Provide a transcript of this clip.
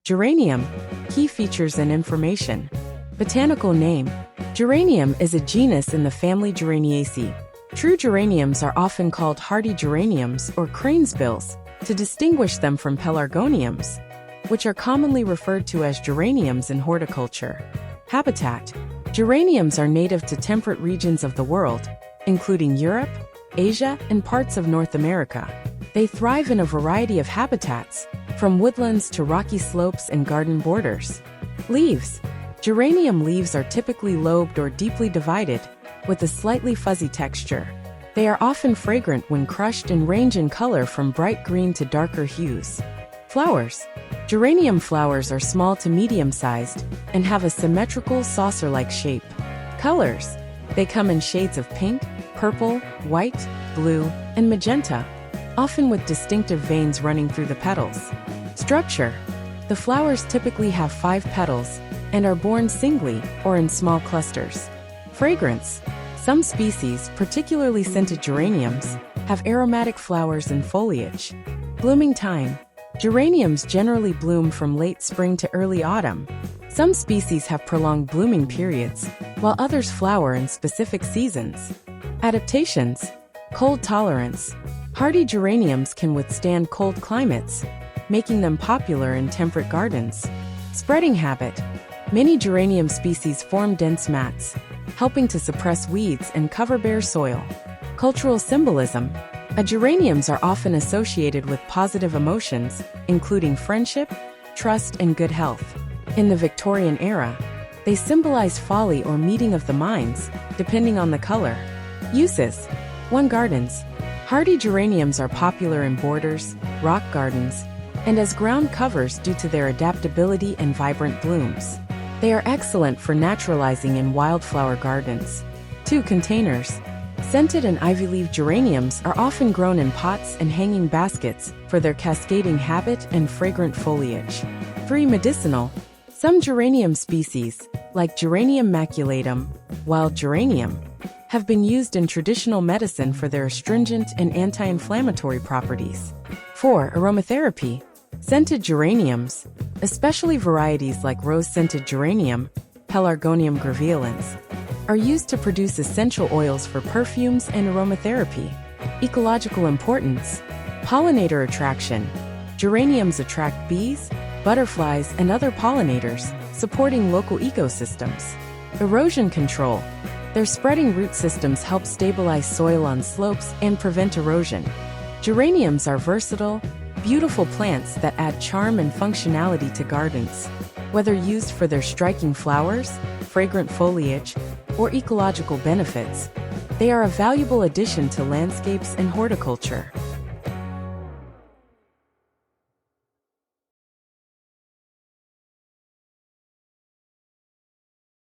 Geranium, key features and information. Botanical name. Geranium is a genus in the family Geraniaceae. True geraniums are often called hardy geraniums or cranesbills to distinguish them from pelargoniums, which are commonly referred to as geraniums in horticulture. Habitat. Geraniums are native to temperate regions of the world, including Europe, Asia, and parts of North America. They thrive in a variety of habitats, from woodlands to rocky slopes and garden borders. Leaves. Geranium leaves are typically lobed or deeply divided, with a slightly fuzzy texture. They are often fragrant when crushed and range in color from bright green to darker hues. Flowers. Geranium flowers are small to medium-sized and have a symmetrical saucer-like shape. Colors. They come in shades of pink, purple, white, blue, and magenta, often with distinctive veins running through the petals. Structure. The flowers typically have 5 petals and are borne singly or in small clusters. Fragrance. Some species, particularly scented geraniums, have aromatic flowers and foliage. Blooming time. Geraniums generally bloom from late spring to early autumn. Some species have prolonged blooming periods, while others flower in specific seasons. Adaptations. Cold tolerance. Hardy geraniums can withstand cold climates, making them popular in temperate gardens. Spreading habit. Many geranium species form dense mats, helping to suppress weeds and cover bare soil. Cultural symbolism. Geraniums are often associated with positive emotions, including friendship, trust, and good health. In the Victorian era, they symbolize folly or meeting of the minds, depending on the color. Uses. 1. Gardens. Hardy geraniums are popular in borders, rock gardens, and as ground covers due to their adaptability and vibrant blooms. They are excellent for naturalizing in wildflower gardens. 2. Containers. Scented and ivy-leaved geraniums are often grown in pots and hanging baskets for their cascading habit and fragrant foliage. 3. Medicinal. Some geranium species, like Geranium maculatum, wild geranium, have been used in traditional medicine for their astringent and anti-inflammatory properties. 4. Aromatherapy. Scented geraniums, especially varieties like rose-scented geranium, Pelargonium graveolens, are used to produce essential oils for perfumes and aromatherapy. Ecological importance. Pollinator attraction. Geraniums attract bees, butterflies, and other pollinators, supporting local ecosystems. Erosion control. Their spreading root systems help stabilize soil on slopes and prevent erosion. Geraniums are versatile, beautiful plants that add charm and functionality to gardens. Whether used for their striking flowers, fragrant foliage, or ecological benefits, they are a valuable addition to landscapes and horticulture.